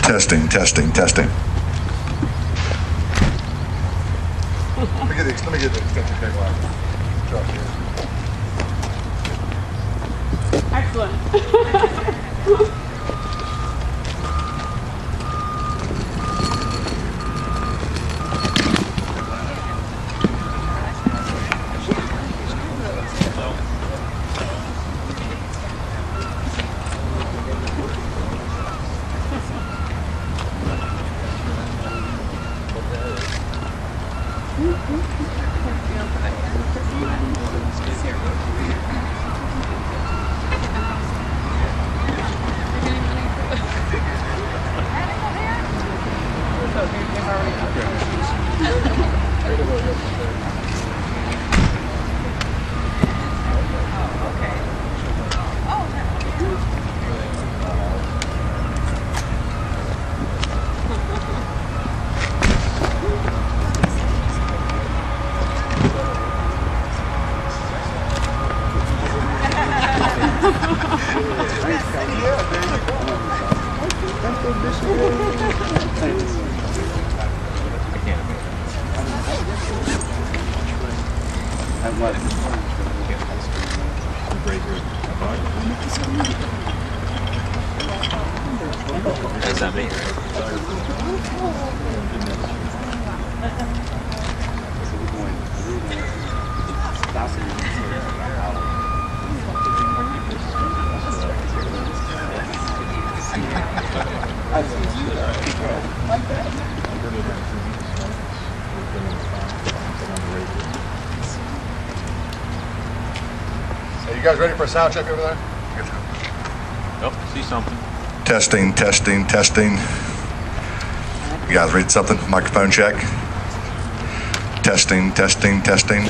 Testing, testing, testing. Let me get the extension cable out. Drop here. Excellent. Does that mean? Are you guys ready for a sound check over there? Oh, see something. Testing, testing, testing. You guys read something? Microphone check. Testing, testing, testing.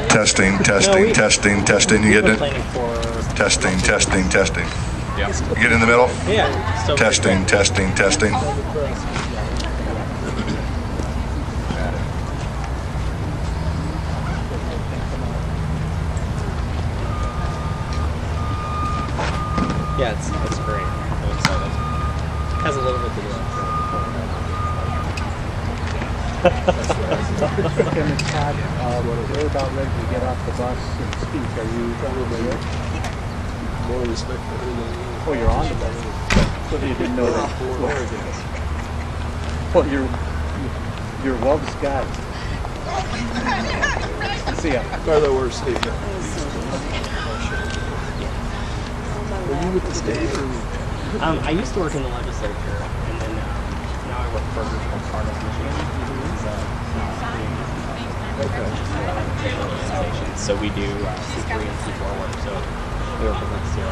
Testing, testing, testing, testing. You get it? Testing, testing, testing. Yeah. You get in the middle? Yeah. Testing, testing, testing. Yeah, it's great. I'm excited. Has a little bit to do. Tim and Todd, we're about ready to get off the bus and speak. Are you probably ready? More respectful. Oh, you're on the bus. So you didn't know that. Well, you're Wolf's guy. See ya. By the worst state. Were you with the state or? I used to work in the legislature, and then now I work for a group called Part of Michigan. Okay. So we do C3 and C4 work. So we work with zero.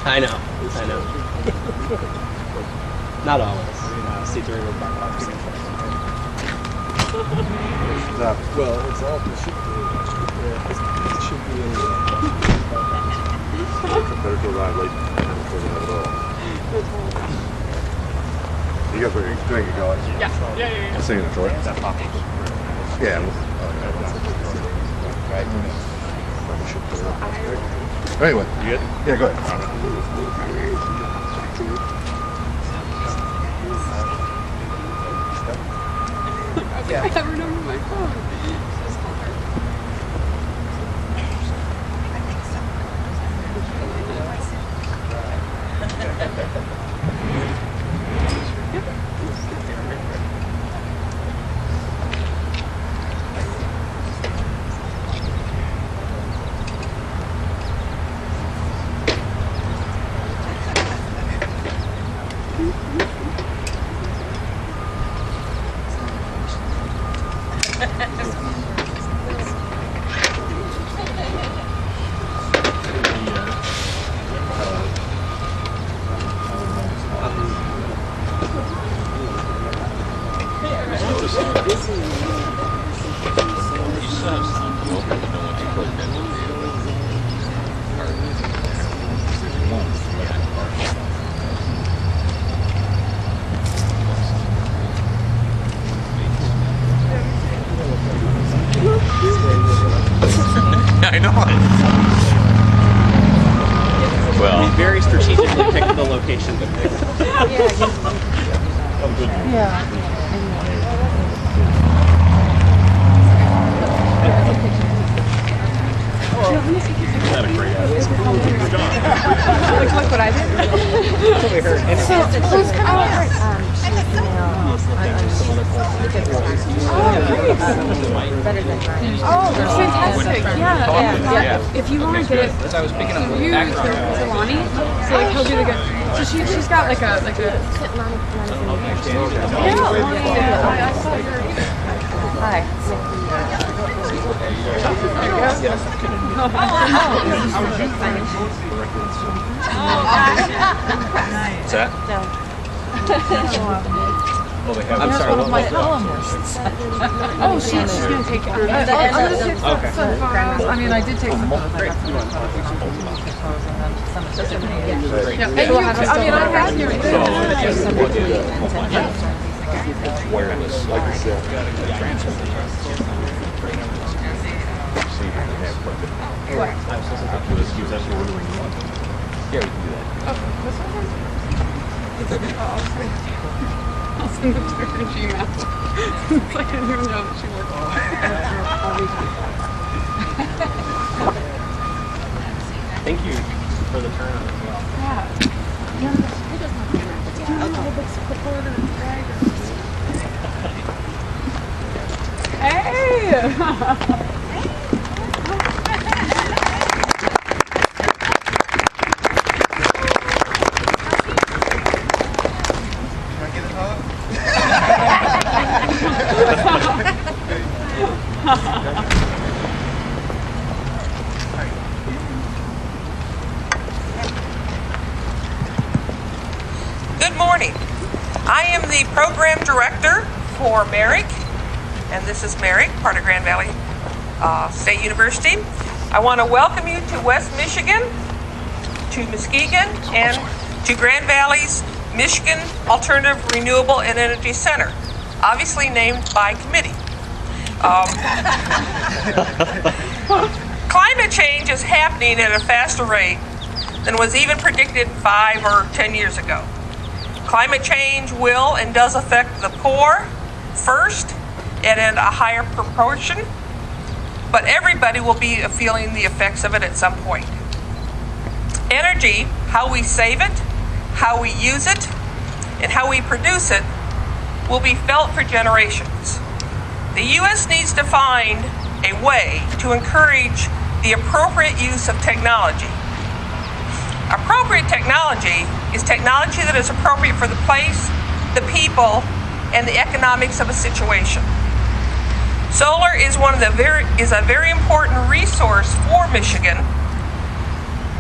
I know. Not always. C3 work by parts. Well, it's all it should be. It should be in Better to arrive late than before they have it all. You guys ready to drink it going? Yeah. I'll see you in a short. Yeah. Anyway. You good? Yeah, go ahead. I have her number on my phone. notice that. You still have some open, but no one's plugged in with I know. Well, We very strategically picked the location to pick. not a great idea. Look what I did. So, Who's coming? Oh, that's fantastic. Yeah. If you want to get it, I was picking up you background. to Lonnie, so like he'll do the good. So she's got like a. Yeah, Lonnie. I saw her. Hi. What's that? I'm sorry. What, My columnists. Oh, she's gonna take it. I'm gonna take some photos. I mean, I did take some photos. great. Yeah, and you, I mean, I have your Wireless. Like I said. Yeah, we can do that. I'll send it to her and she asked. It's like I didn't even know that she worked. Thank you for the turnout as well. Hey! Good morning. I am the program director for Merrick, and this is Merrick, part of Grand Valley State University. I want to welcome you to West Michigan, to Muskegon, and to Grand Valley's Michigan Alternative Renewable and Energy Center, obviously named by committee. Climate change is happening at a faster rate than was even predicted 5 or 10 years ago. Climate change will and does affect the poor first and in a higher proportion, but everybody will be feeling the effects of it at some point. Energy, how we save it, how we use it, and how we produce it will be felt for generations. The U.S. needs to find a way to encourage the appropriate use of technology. Appropriate technology is technology that is appropriate for the place, the people, and the economics of a situation. Solar is a very important resource for Michigan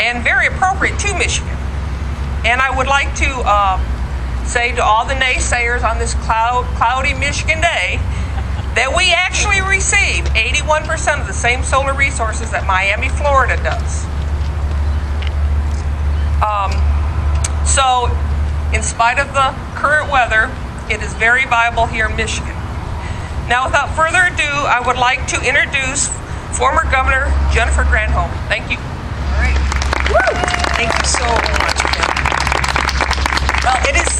and very appropriate to Michigan. And I would like to say to all the naysayers on this cloudy Michigan day that we actually receive 81% of the same solar resources that Miami, Florida does. So, in spite of the current weather, it is very viable here in Michigan. Now, without further ado, I would like to introduce former Governor Jennifer Granholm. Thank you. All right. Woo! Thank you so much, Kim. Well, it is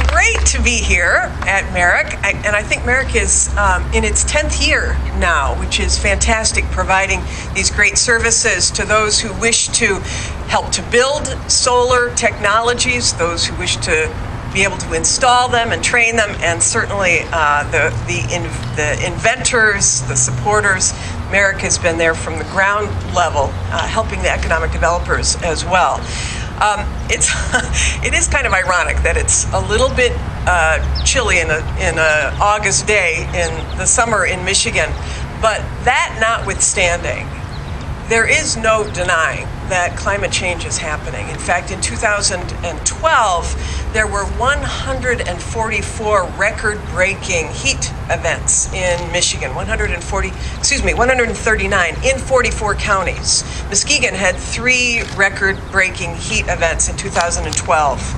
great to be here at Merrick, and I think Merrick is in its 10th year now, which is fantastic, providing these great services to those who wish to help to build solar technologies, those who wish to be able to install them and train them, and certainly the inventors, the supporters. Merrick has been there from the ground level, helping the economic developers as well. It is kind of ironic that it's a little bit chilly in a August day in the summer in Michigan, but that notwithstanding, there is no denying that climate change is happening. In fact, in 2012, there were 144 record-breaking heat events in Michigan, 139 in 44 counties. Muskegon had 3 record-breaking heat events in 2012.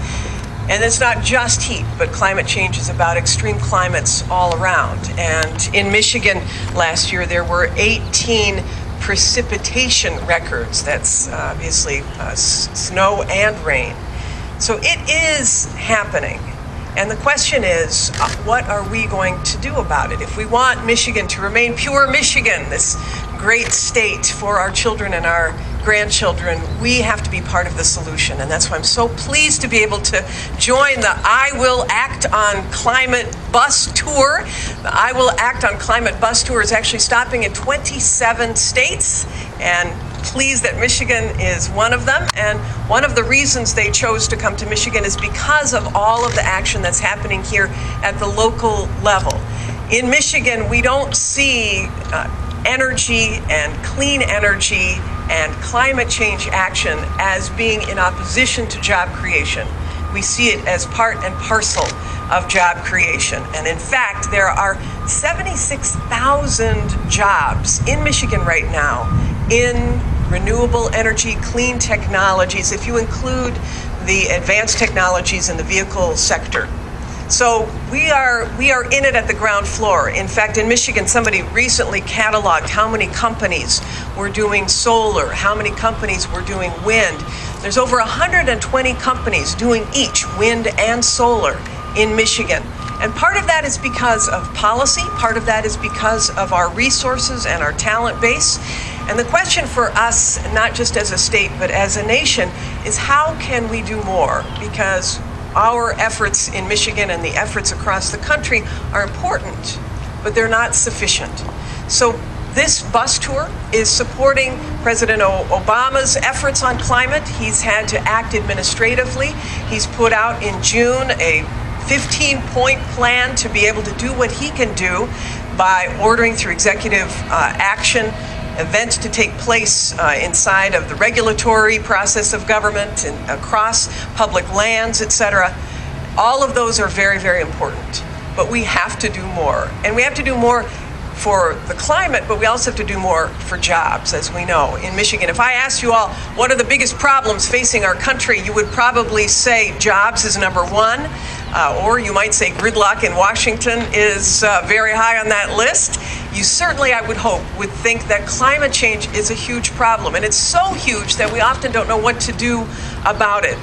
And it's not just heat, but climate change is about extreme climates all around. And in Michigan last year, there were 18 precipitation records. That's obviously snow and rain. So it is happening. And the question is, what are we going to do about it? If we want Michigan to remain pure Michigan, this great state for our children and our grandchildren, we have to be part of the solution. And that's why I'm so pleased to be able to join the I Will Act on Climate bus tour. The I Will Act on Climate bus tour is actually stopping in 27 states, and pleased that Michigan is one of them. And one of the reasons they chose to come to Michigan is because of all of the action that's happening here at the local level. In Michigan, we don't see energy and clean energy and climate change action as being in opposition to job creation. We see it as part and parcel of job creation. And in fact, there are 76,000 jobs in Michigan right now in renewable energy, clean technologies, if you include the advanced technologies in the vehicle sector. So we are in it at the ground floor. In fact, in Michigan, somebody recently cataloged how many companies were doing solar, how many companies were doing wind. There's over 120 companies doing each wind and solar in Michigan. And part of that is because of policy, part of that is because of our resources and our talent base. And the question for us, not just as a state, but as a nation, is how can we do more? Because our efforts in Michigan and the efforts across the country are important, but they're not sufficient. So this bus tour is supporting President Obama's efforts on climate. He's had to act administratively. He's put out in June a 15-point plan to be able to do what he can do by ordering through executive action events to take place inside of the regulatory process of government and across public lands, etc. All of those are very, very important. But we have to do more. And we have to do more for the climate, but we also have to do more for jobs, as we know. In Michigan, if I asked you all, what are the biggest problems facing our country, you would probably say jobs is number one, or you might say gridlock in Washington is very high on that list. You certainly, I would hope, would think that climate change is a huge problem. And it's so huge that we often don't know what to do about it.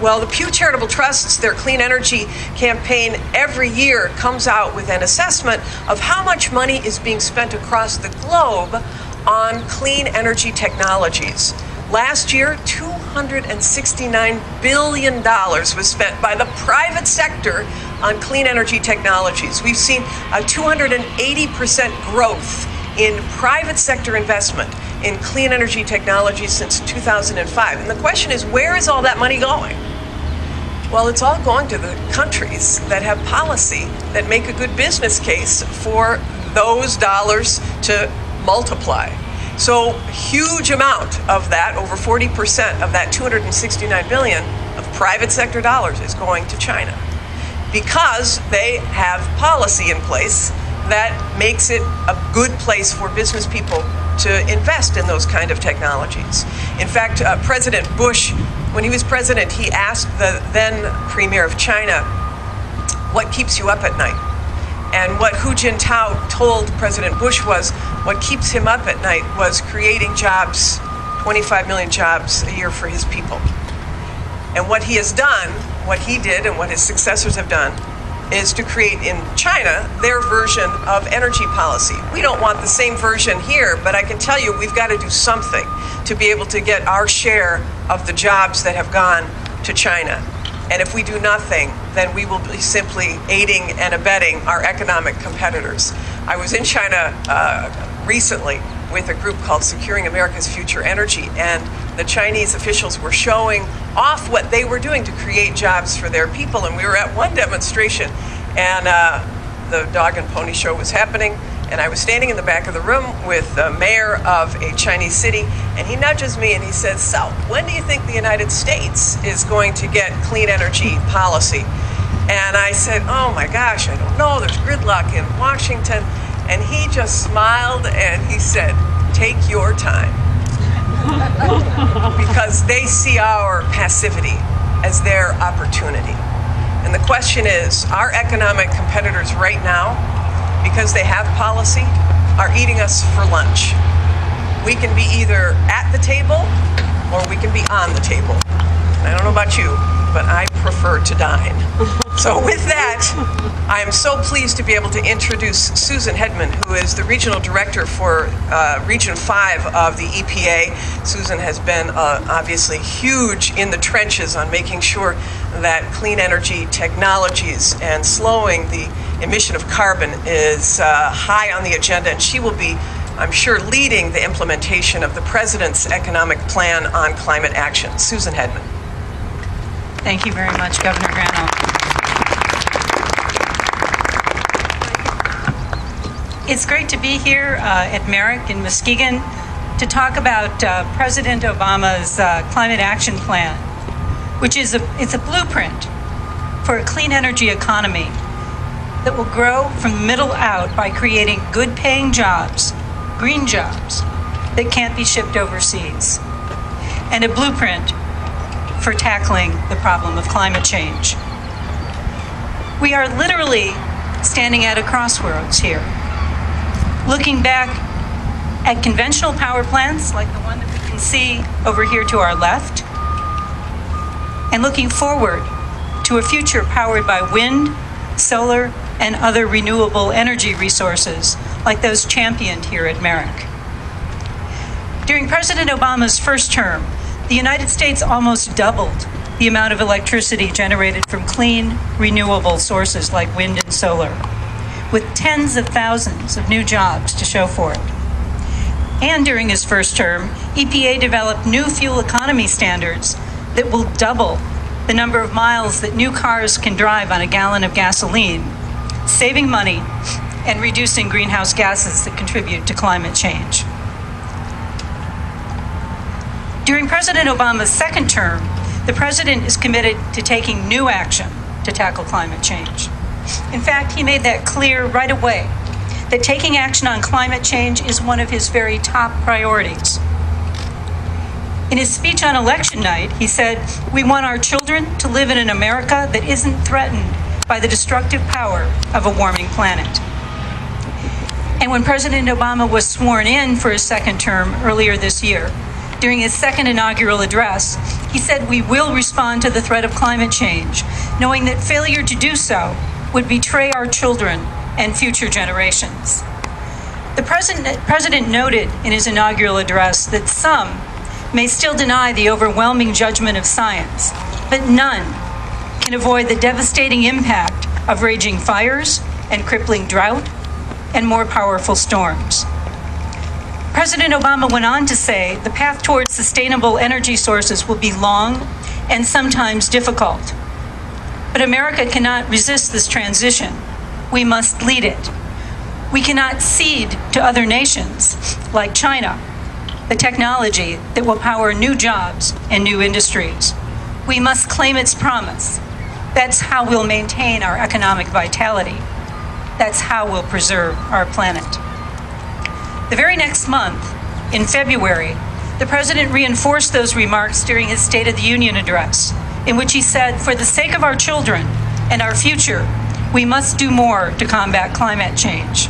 Well, the Pew Charitable Trust's, their clean energy campaign every year comes out with an assessment of how much money is being spent across the globe on clean energy technologies. Last year, $269 billion was spent by the private sector on clean energy technologies. We've seen a 280% growth in private sector investment in clean energy technologies since 2005. And the question is, where is all that money going? Well, it's all going to the countries that have policy that make a good business case for those dollars to multiply. So a huge amount of that, over 40% of that $269 billion of private sector dollars is going to China because they have policy in place that makes it a good place for business people to invest in those kind of technologies. In fact, President Bush, when he was president, he asked the then premier of China, what keeps you up at night? And what Hu Jintao told President Bush was, what keeps him up at night was creating jobs, 25 million jobs a year for his people. And what he has done, what he did and what his successors have done, is to create in China their version of energy policy. We don't want the same version here, but I can tell you we've got to do something to be able to get our share of the jobs that have gone to China. And if we do nothing, then we will be simply aiding and abetting our economic competitors. I was in China recently with a group called Securing America's Future Energy, and the Chinese officials were showing off what they were doing to create jobs for their people. And we were at one demonstration, and the dog and pony show was happening, And I was standing in the back of the room with the mayor of a Chinese city, and he nudges me and he says, "So, when do you think the United States is going to get clean energy policy?" And I said, "Oh my gosh, I don't know. There's gridlock in Washington." And he just smiled and he said, "Take your time." Because they see our passivity as their opportunity. And the question is, our economic competitors right now, because they have policy, are eating us for lunch. We can be either at the table or we can be on the table. And I don't know about you, but I prefer to dine. So with that, I am so pleased to be able to introduce Susan Hedman, who is the Regional Director for Region 5 of the EPA. Susan has been obviously huge in the trenches on making sure that clean energy technologies and slowing the emission of carbon is high on the agenda, and she will be, I'm sure, leading the implementation of the President's Economic Plan on Climate Action. Susan Hedman. Thank you very much, Governor Granholm. It's great to be here at Merrick in Muskegon to talk about President Obama's Climate Action Plan, which is it's a blueprint for a clean energy economy that will grow from the middle out by creating good-paying jobs, green jobs, that can't be shipped overseas, and a blueprint for tackling the problem of climate change. We are literally standing at a crossroads here, looking back at conventional power plants like the one that we can see over here to our left, and looking forward to a future powered by wind, solar, and other renewable energy resources like those championed here at Merrick. During President Obama's first term, the United States almost doubled the amount of electricity generated from clean, renewable sources like wind and solar, with tens of thousands of new jobs to show for it. And during his first term, EPA developed new fuel economy standards that will double the number of miles that new cars can drive on a gallon of gasoline, saving money and reducing greenhouse gases that contribute to climate change. During President Obama's second term, the president is committed to taking new action to tackle climate change. In fact, he made that clear right away, that taking action on climate change is one of his very top priorities. In his speech on election night, he said, "We want our children to live in an America that isn't threatened by the destructive power of a warming planet." And when President Obama was sworn in for his second term earlier this year, during his second inaugural address, he said, "We will respond to the threat of climate change, knowing that failure to do so would betray our children and future generations." The president noted in his inaugural address that some may still deny the overwhelming judgment of science, but none can avoid the devastating impact of raging fires and crippling drought and more powerful storms. President Obama went on to say the path towards sustainable energy sources will be long and sometimes difficult. But America cannot resist this transition. We must lead it. We cannot cede to other nations, like China, the technology that will power new jobs and new industries. We must claim its promise. That's how we'll maintain our economic vitality. That's how we'll preserve our planet. The very next month, in February, the president reinforced those remarks during his State of the Union address, in which he said, "For the sake of our children and our future, we must do more to combat climate change."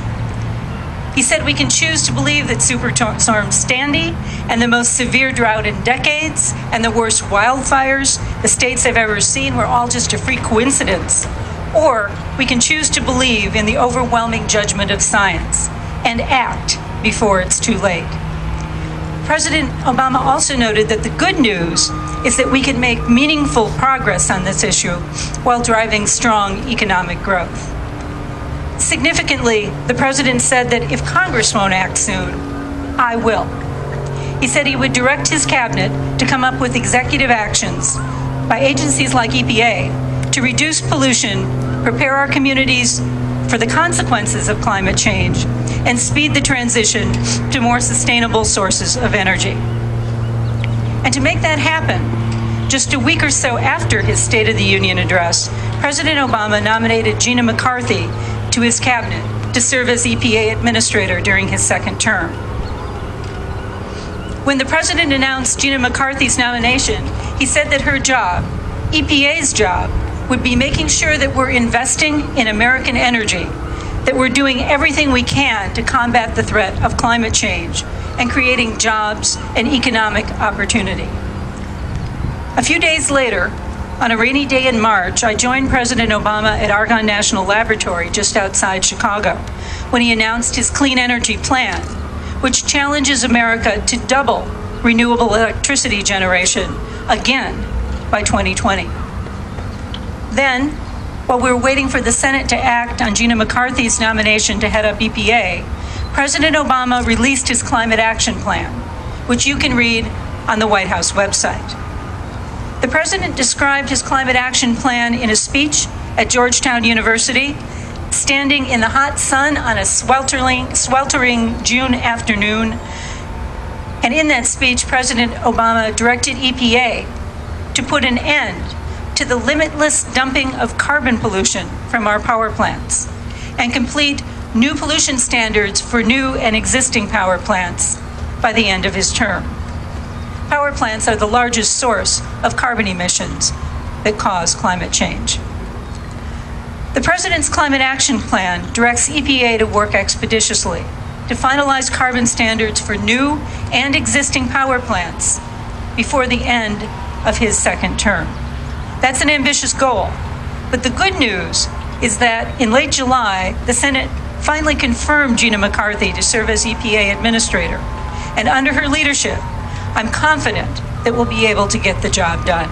He said we can choose to believe that Superstorm Sandy and the most severe drought in decades and the worst wildfires the states have ever seen were all just a freak coincidence. Or we can choose to believe in the overwhelming judgment of science and act before it's too late. President Obama also noted that the good news is that we can make meaningful progress on this issue while driving strong economic growth. Significantly, the president said that if Congress won't act soon, I will. He said he would direct his cabinet to come up with executive actions by agencies like EPA to reduce pollution, prepare our communities for the consequences of climate change, and speed the transition to more sustainable sources of energy. And to make that happen, just a week or so after his State of the Union address, President Obama nominated Gina McCarthy to his cabinet to serve as EPA administrator during his second term. When the president announced Gina McCarthy's nomination, he said that her job, EPA's job, would be making sure that we're investing in American energy, that we're doing everything we can to combat the threat of climate change and creating jobs and economic opportunity. A few days later, on a rainy day in March, I joined President Obama at Argonne National Laboratory just outside Chicago when he announced his clean energy plan, which challenges America to double renewable electricity generation again by 2020. Then, while we were waiting for the Senate to act on Gina McCarthy's nomination to head up EPA, President Obama released his climate action plan, which you can read on the White House website. The president described his climate action plan in a speech at Georgetown University, standing in the hot sun on a sweltering June afternoon. And in that speech, President Obama directed EPA to put an end to the limitless dumping of carbon pollution from our power plants and complete new pollution standards for new and existing power plants by the end of his term. Power plants are the largest source of carbon emissions that cause climate change. The President's Climate Action Plan directs EPA to work expeditiously to finalize carbon standards for new and existing power plants before the end of his second term. That's an ambitious goal, but the good news is that in late July, the Senate finally confirmed Gina McCarthy to serve as EPA administrator, and under her leadership, I'm confident that we'll be able to get the job done.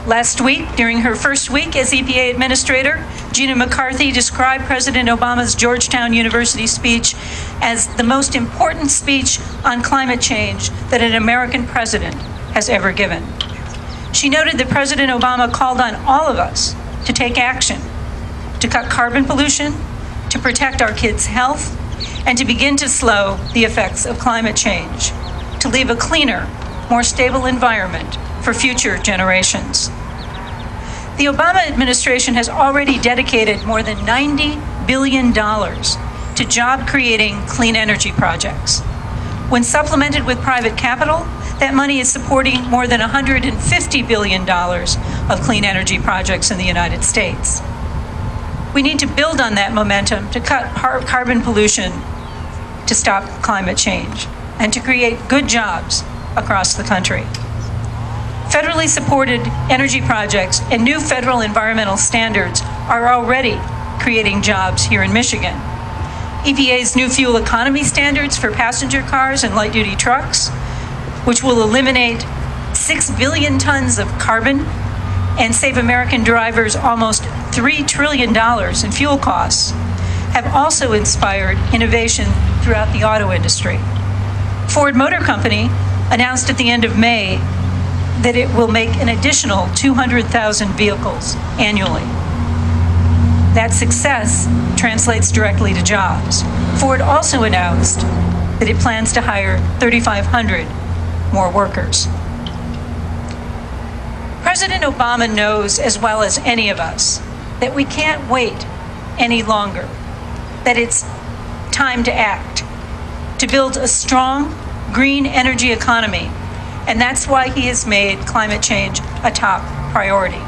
Last week, during her first week as EPA administrator, Gina McCarthy described President Obama's Georgetown University speech as the most important speech on climate change that an American president has ever given. She noted that President Obama called on all of us to take action, to cut carbon pollution, to protect our kids' health, and to begin to slow the effects of climate change, to leave a cleaner, more stable environment for future generations. The Obama administration has already dedicated more than $90 billion to job-creating clean energy projects. When supplemented with private capital, that money is supporting more than $150 billion of clean energy projects in the United States. We need to build on that momentum to cut carbon pollution, to stop climate change, and to create good jobs across the country. Federally supported energy projects and new federal environmental standards are already creating jobs here in Michigan. EPA's new fuel economy standards for passenger cars and light-duty trucks, which will eliminate 6 billion tons of carbon and save American drivers almost $3 trillion in fuel costs, have also inspired innovation throughout the auto industry. Ford Motor Company announced at the end of May that it will make an additional 200,000 vehicles annually. That success translates directly to jobs. Ford also announced that it plans to hire 3,500 more workers. President Obama knows as well as any of us that we can't wait any longer, that it's time to act, to build a strong green energy economy, and that's why he has made climate change a top priority.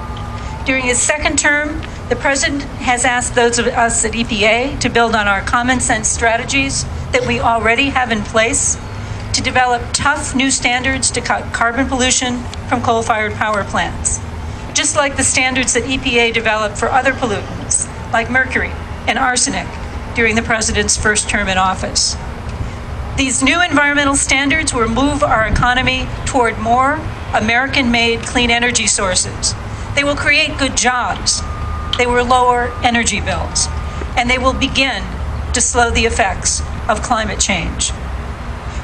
During his second term, the President has asked those of us at EPA to build on our common sense strategies that we already have in place to develop tough new standards to cut carbon pollution from coal-fired power plants, just like the standards that EPA developed for other pollutants, like mercury and arsenic, during the President's first term in office. These new environmental standards will move our economy toward more American-made clean energy sources. They will create good jobs. They will lower energy bills. And they will begin to slow the effects of climate change.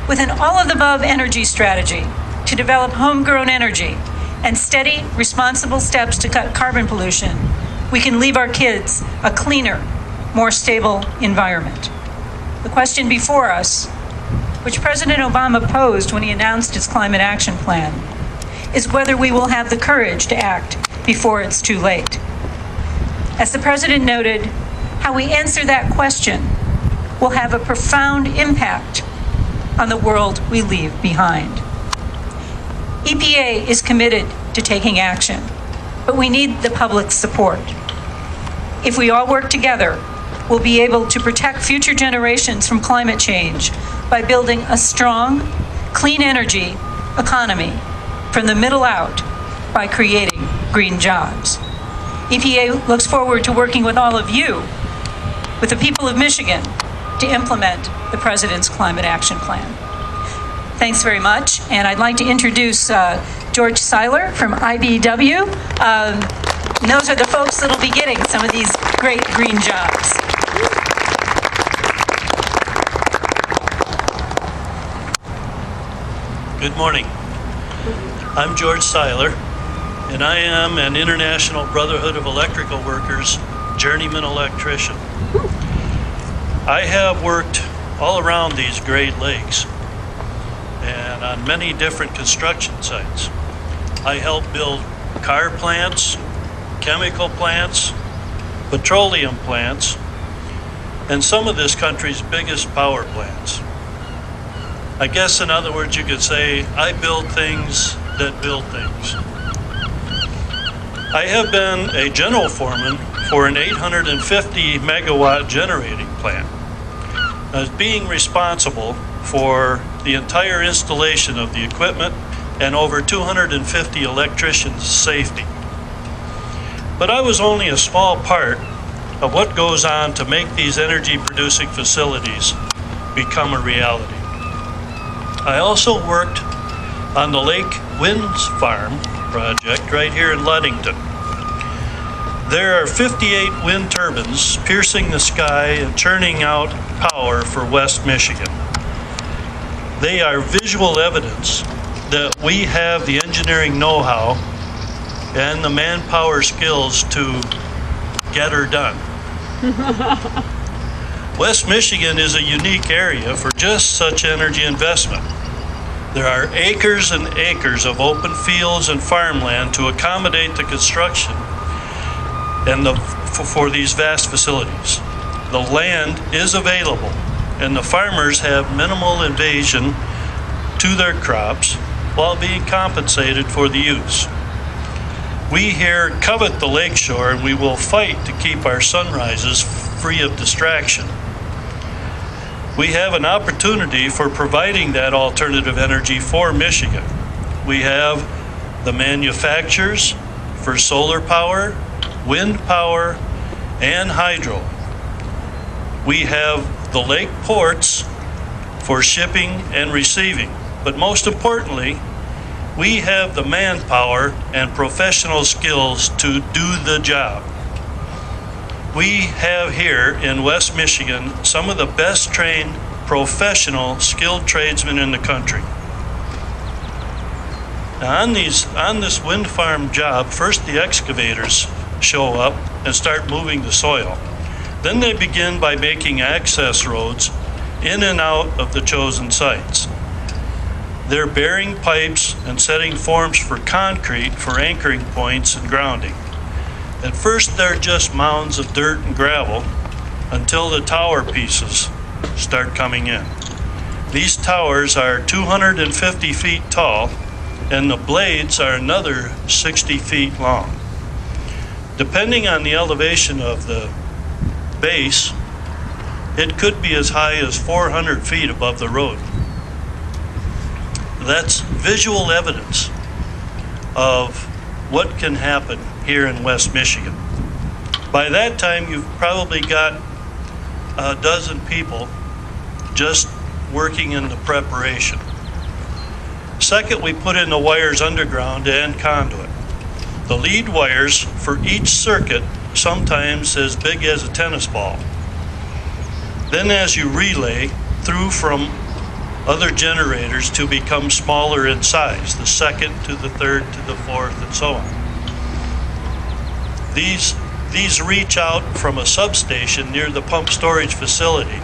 With an all-of-the-above energy strategy to develop homegrown energy and steady, responsible steps to cut carbon pollution, we can leave our kids a cleaner, more stable environment. The question before us, which President Obama posed when he announced his climate action plan, is whether we will have the courage to act before it's too late. As the President noted, how we answer that question will have a profound impact on the world we leave behind. EPA is committed to taking action, but we need the public's support. If we all work together, we'll be able to protect future generations from climate change by building a strong, clean energy economy from the middle out by creating green jobs. EPA looks forward to working with all of you, with the people of Michigan, to implement the President's Climate Action Plan. Thanks very much, and I'd like to introduce George Seiler from IBEW. And those are the folks that'll be getting some of these great green jobs. Good morning. I'm George Seiler, and I am an International Brotherhood of Electrical Workers journeyman electrician. I have worked all around these Great Lakes and on many different construction sites. I help build car plants, chemical plants, petroleum plants, and some of this country's biggest power plants. I guess, in other words, you could say, I build things that build things. I have been a general foreman for an 850 megawatt generating plant, as being responsible for the entire installation of the equipment and over 250 electricians' safety. But I was only a small part of what goes on to make these energy producing facilities become a reality. I also worked on the Lake Winds Farm project right here in Ludington. There are 58 wind turbines piercing the sky and churning out power for West Michigan. They are visual evidence that we have the engineering know-how and the manpower skills to get her done. West Michigan is a unique area for just such energy investment. There are acres and acres of open fields and farmland to accommodate the construction and for these vast facilities. The land is available, and the farmers have minimal invasion to their crops while being compensated for the use. We here covet the lakeshore, and we will fight to keep our sunrises free of distraction. We have an opportunity for providing that alternative energy for Michigan. We have the manufacturers for solar power, wind power, and hydro. We have the lake ports for shipping and receiving. But most importantly, we have the manpower and professional skills to do the job. We have here in West Michigan some of the best trained, professional, skilled tradesmen in the country. Now on this wind farm job, first the excavators show up and start moving the soil. Then they begin by making access roads in and out of the chosen sites. They're burying pipes and setting forms for concrete for anchoring points and grounding. At first, they're just mounds of dirt and gravel until the tower pieces start coming in. These towers are 250 feet tall, and the blades are another 60 feet long. Depending on the elevation of the base, it could be as high as 400 feet above the road. That's visual evidence of what can happen here in West Michigan. By that time, you've probably got a dozen people just working in the preparation. Second, we put in the wires underground and conduit. The lead wires for each circuit, sometimes as big as a tennis ball. Then as you relay through from other generators to become smaller in size, the second to the third to the fourth and so on. These reach out from a substation near the pump storage facility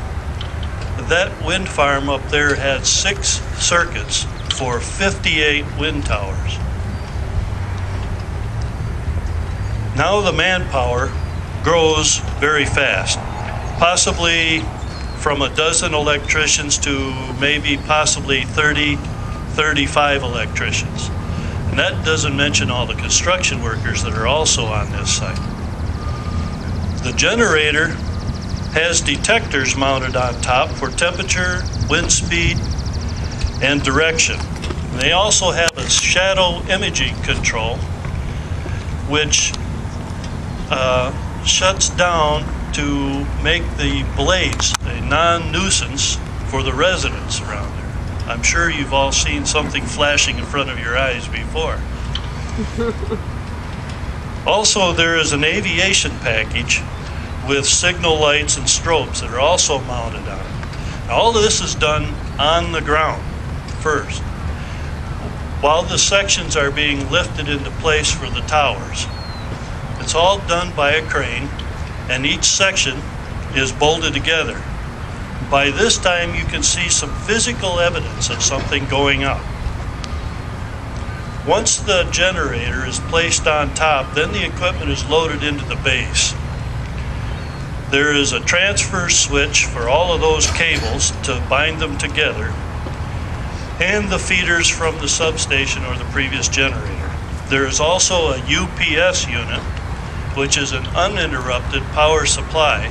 that wind farm up there had 6 circuits for 58 wind towers. Now the manpower grows very fast, possibly from a dozen electricians to maybe possibly 30, 35 electricians. And that doesn't mention all the construction workers that are also on this site. The generator has detectors mounted on top for temperature, wind speed, and direction. They also have a shadow imaging control, which shuts down to make the blades a non-nuisance for the residents around there. I'm sure you've all seen something flashing in front of your eyes before. Also, there is an aviation package with signal lights and strobes that are also mounted on it. Now, all of this is done on the ground first, while the sections are being lifted into place for the towers. It's all done by a crane, and each section is bolted together. By this time, you can see some physical evidence of something going up. Once the generator is placed on top, then the equipment is loaded into the base. There is a transfer switch for all of those cables to bind them together, and the feeders from the substation or the previous generator. There is also a UPS unit, which is an uninterrupted power supply,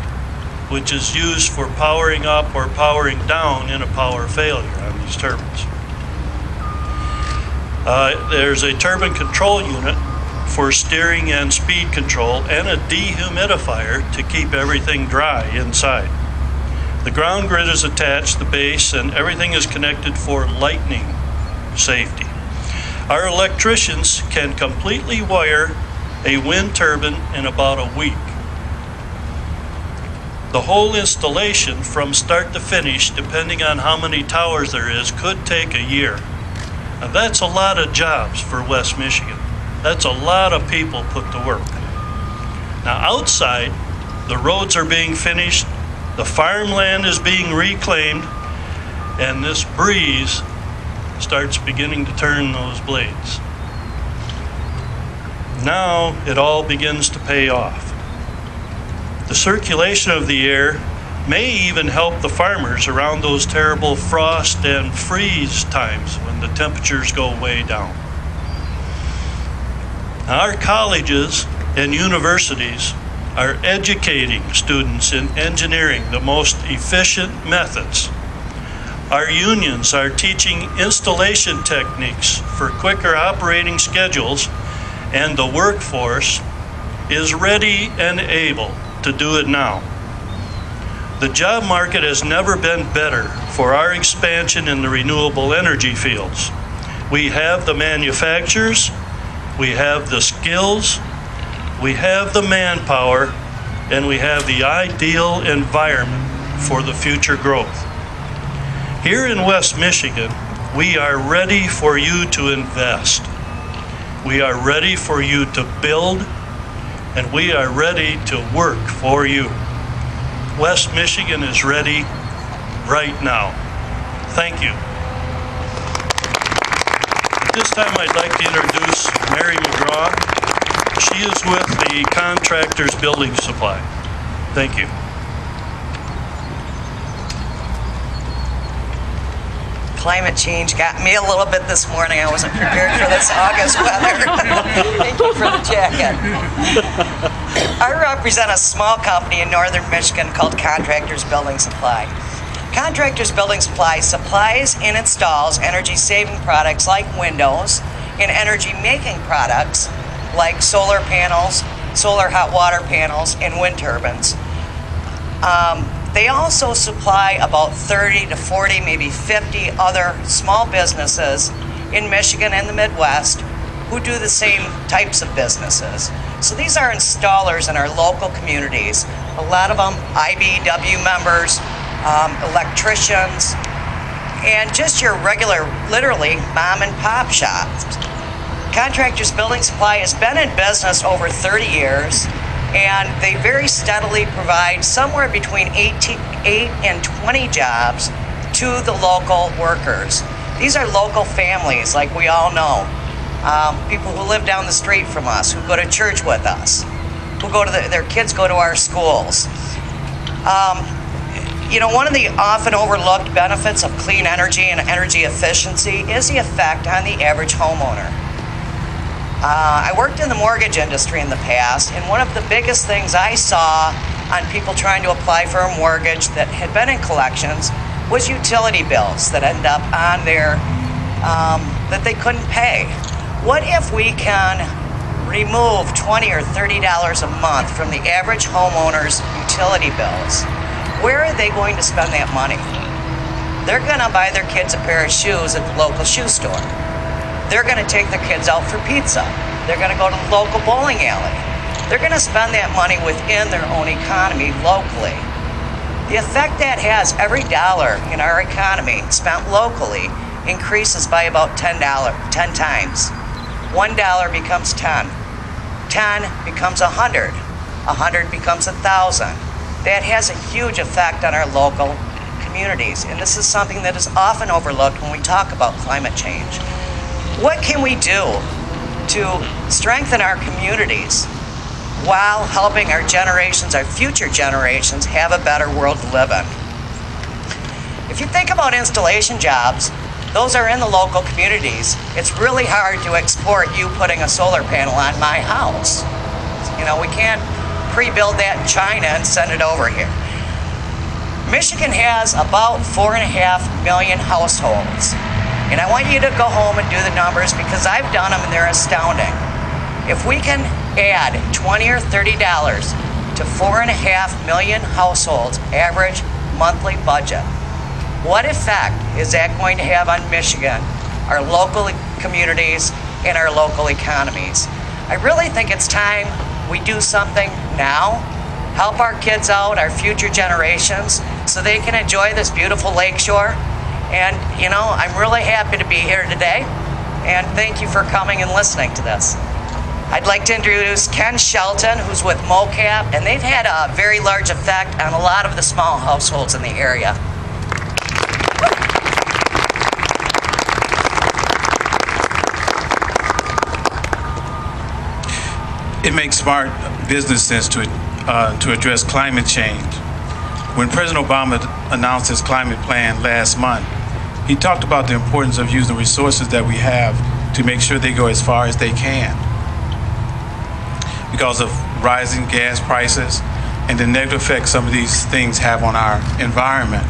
which is used for powering up or powering down in a power failure on these turbines. There's a turbine control unit for steering and speed control, and a dehumidifier to keep everything dry inside. The ground grid is attached, the base, and everything is connected for lightning safety. Our electricians can completely wire a wind turbine in about a week. The whole installation from start to finish, depending on how many towers there is, could take a year. Now that's a lot of jobs for West Michigan. That's a lot of people put to work. Now outside, the roads are being finished, the farmland is being reclaimed, and this breeze starts beginning to turn those blades. Now it all begins to pay off. The circulation of the air may even help the farmers around those terrible frost and freeze times when the temperatures go way down. Now, our colleges and universities are educating students in engineering the most efficient methods. Our unions are teaching installation techniques for quicker operating schedules, and the workforce is ready and able to do it now. The job market has never been better for our expansion in the renewable energy fields. We have the manufacturers, we have the skills, we have the manpower, and we have the ideal environment for the future growth. Here in West Michigan, we are ready for you to invest. We are ready for you to build, and we are ready to work for you. West Michigan is ready right now. Thank you. At this time, I'd like to introduce Mary McGraw. She is with the Contractors Building Supply. Thank you. Climate change got me a little bit this morning. I wasn't prepared for this August weather. Thank you for the jacket. I represent a small company in northern Michigan called Contractors Building Supply. Contractors Building Supply supplies and installs energy-saving products like windows and energy-making products like solar panels, solar hot water panels, and wind turbines. They also supply about 30 to 40, maybe 50 other small businesses in Michigan and the Midwest who do the same types of businesses. So these are installers in our local communities. A lot of them IBEW members, electricians, and just your regular, literally, mom and pop shops. Contractors Building Supply has been in business over 30 years, and they very steadily provide somewhere between 8 and 20 jobs to the local workers. These are local families, like we all know. People who live down the street from us, who go to church with us, who go to their kids go to our schools. You know, one of the often overlooked benefits of clean energy and energy efficiency is the effect on the average homeowner. I worked in the mortgage industry in the past, and one of the biggest things I saw on people trying to apply for a mortgage that had been in collections was utility bills that end up on there that they couldn't pay. What if we can remove $20 or $30 a month from the average homeowner's utility bills? Where are they going to spend that money? They're going to buy their kids a pair of shoes at the local shoe store. They're going to take their kids out for pizza. They're going to go to the local bowling alley. They're going to spend that money within their own economy locally. The effect that has, every dollar in our economy spent locally increases by about $10 times. $1 becomes 10. 10 becomes 100. 100 becomes 1,000. That has a huge effect on our local communities, and this is something that is often overlooked when we talk about climate change. What can we do to strengthen our communities while helping our generations, our future generations, have a better world to live in? If you think about installation jobs, those are in the local communities. It's really hard to export you putting a solar panel on my house. You know, we can't pre-build that in China and send it over here. Michigan has about 4.5 million households. And I want you to go home and do the numbers because I've done them and they're astounding. If we can add $20 or $30 to 4.5 million households' average monthly budget, what effect is that going to have on Michigan, our local communities, and our local economies? I really think it's time we do something now, help our kids out, our future generations, so they can enjoy this beautiful lakeshore. And, you know, I'm really happy to be here today, and thank you for coming and listening to this. I'd like to introduce Ken Shelton, who's with MoCap, and they've had a very large effect on a lot of the small households in the area. It makes smart business sense to address climate change. When President Obama announced his climate plan last month, he talked about the importance of using the resources that we have to make sure they go as far as they can. Because of rising gas prices and the negative effects some of these things have on our environment,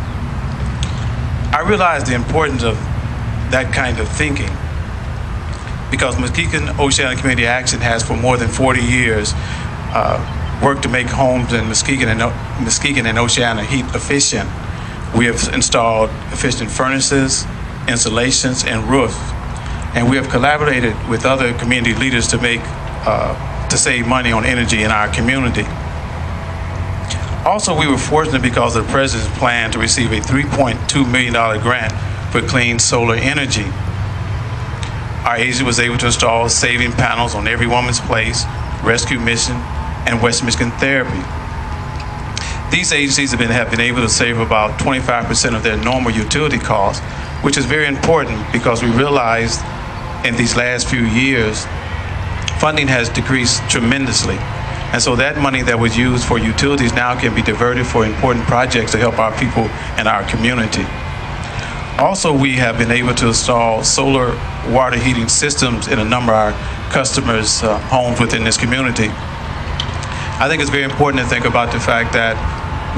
I realized the importance of that kind of thinking. Because Muskegon Oceanic Community Action has for more than 40 years worked to make homes in Muskegon and Oceana heat efficient. We have installed efficient furnaces, insulations, and roofs. And we have collaborated with other community leaders to save money on energy in our community. Also, we were fortunate because of the President's plan to receive a $3.2 million grant for clean solar energy. Our agency was able to install saving panels on Every Woman's Place, Rescue Mission, and West Michigan Therapy. These agencies have been able to save about 25% of their normal utility costs, which is very important because we realized in these last few years, funding has decreased tremendously. And so that money that was used for utilities now can be diverted for important projects to help our people and our community. Also, we have been able to install solar water heating systems in a number of our customers' homes within this community. I think it's very important to think about the fact that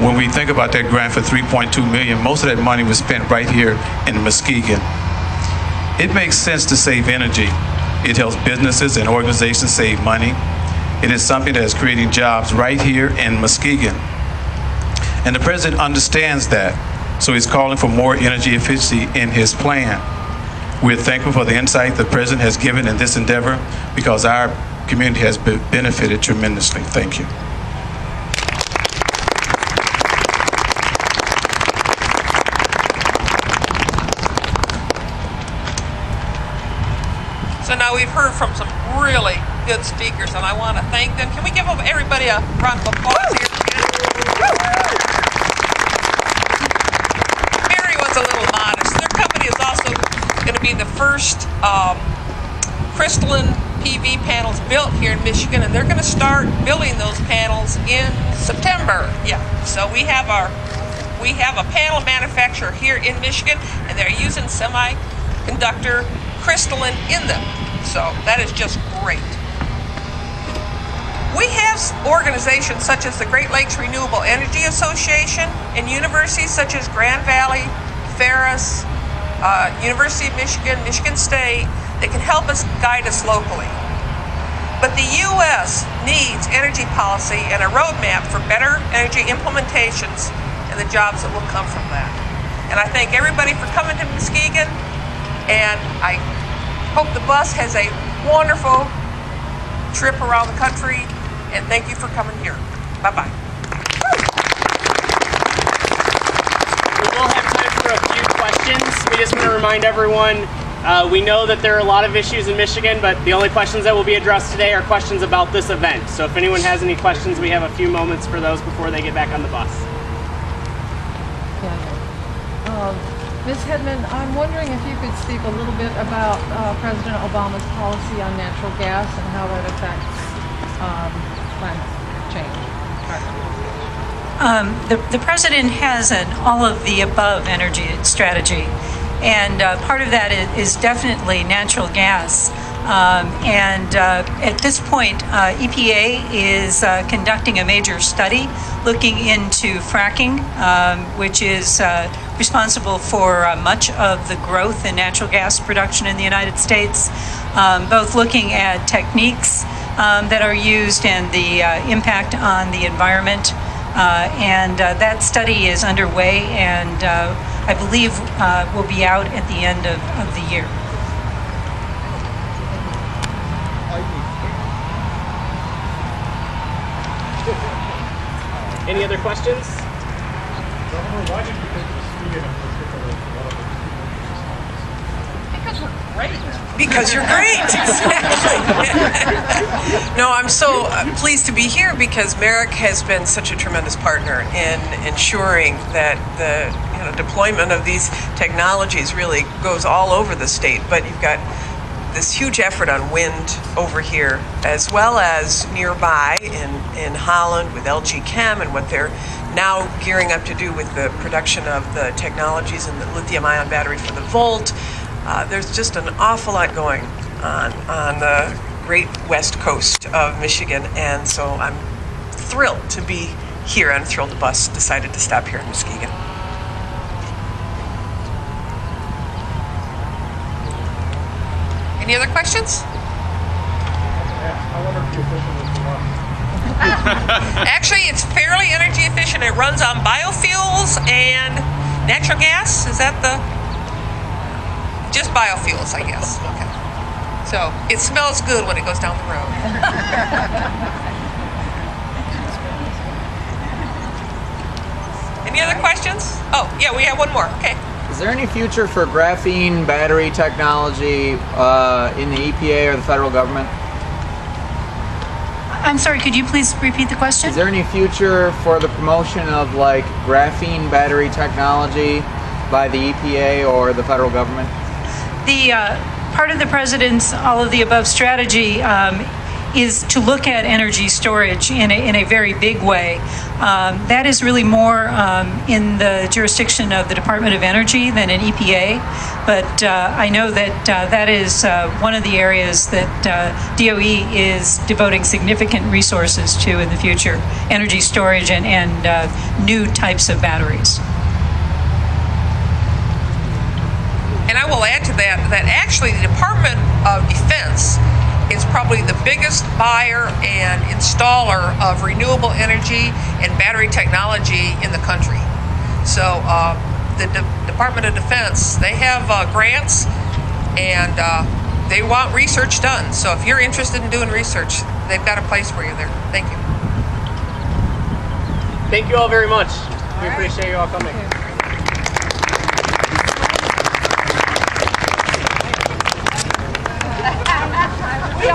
when we think about that grant for $3.2 million, most of that money was spent right here in Muskegon. It makes sense to save energy. It helps businesses and organizations save money. It is something that is creating jobs right here in Muskegon. And the President understands that. So he's calling for more energy efficiency in his plan. We're thankful for the insight the President has given in this endeavor because our community has benefited tremendously. Thank you. So now we've heard from some really good speakers, and I want to thank them. Can we give everybody a round of applause here? Mary was a little modest. Their company is also going to be the first crystalline PV panels built here in Michigan, and they're going to start building those panels in September. Yeah, so we have a panel manufacturer here in Michigan, and they're using semiconductor crystalline in them. So that is just great. We have organizations such as the Great Lakes Renewable Energy Association and universities such as Grand Valley, Ferris, University of Michigan, Michigan State, that can help us, guide us locally. But the U.S. needs energy policy and a roadmap for better energy implementations and the jobs that will come from that. And I thank everybody for coming to Muskegon, and I hope the bus has a wonderful trip around the country, and thank you for coming here. Bye-bye. We will have time for a few questions. We just want to remind everyone, we know that there are a lot of issues in Michigan, but the only questions that will be addressed today are questions about this event. So if anyone has any questions, we have a few moments for those before they get back on the bus. Ms. Hedman, I'm wondering if you could speak a little bit about President Obama's policy on natural gas and how that affects climate change. The president has an all-of-the-above energy strategy, and part of that is definitely natural gas. At this point, EPA is conducting a major study looking into fracking, which is responsible for much of the growth in natural gas production in the United States, both looking at techniques that are used and the impact on the environment. That study is underway, and I believe will be out at the end of the year. Any other questions? Governor, why did you pick Muskegon in particular for one of the Because we're great. Because you're great. No, I'm so pleased to be here because Merrick has been such a tremendous partner in ensuring that the deployment of these technologies really goes all over the state. But you've got this huge effort on wind over here, as well as nearby in Holland with LG Chem and what they're now gearing up to do with the production of the technologies and the lithium-ion battery for the Volt. There's just an awful lot going on the great west coast of Michigan, and so I'm thrilled to be here. I'm thrilled the bus decided to stop here in Muskegon. Any other questions? I wonder if the official was the one. Actually, it's fairly energy efficient. It runs on biofuels and natural gas. Is that just biofuels, I guess. Okay. So it smells good when it goes down the road. Any other questions? Oh, yeah, we have one more. Okay. Is there any future for graphene battery technology in the EPA or the federal government? I'm sorry, could you please repeat the question? Is there any future for the promotion of like graphene battery technology by the EPA or the federal government? The part of the president's all-of-the-above strategy is to look at energy storage in a very big way. That is really more in the jurisdiction of the Department of Energy than an EPA, but I know that that is one of the areas that DOE is devoting significant resources to in the future, energy storage and new types of batteries. And I will add to that actually the Department of Defense is probably the biggest buyer and installer of renewable energy and battery technology in the country. So the Department of Defense, they have grants and they want research done. So if you're interested in doing research, they've got a place for you there. Thank you. Thank you all very much. We appreciate you all coming. Should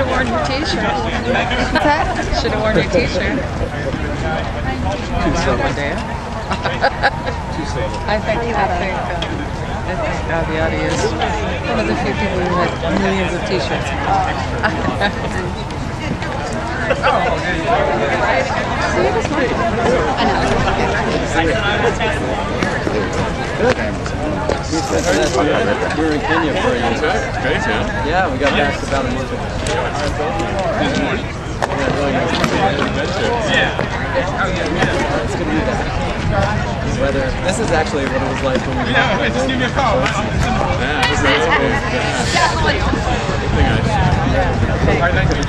have worn your t-shirt. What's that? Should have worn your t-shirt. I think Aviati is one of the few people who has millions of t-shirts. We were in Kenya for a year. Great, man. Yeah, we got back about a month ago. This morning. Yeah, really nice. Yeah. It's gonna be that. The weather. This is actually what it was like when we Yeah, okay, just give me a call. Yeah, this is good. All right, thank you.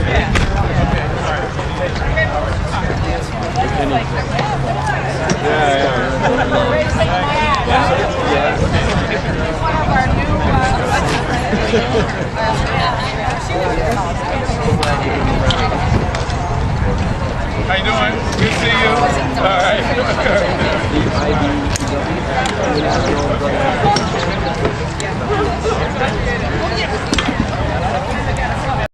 How you doing? Good to see you. All right.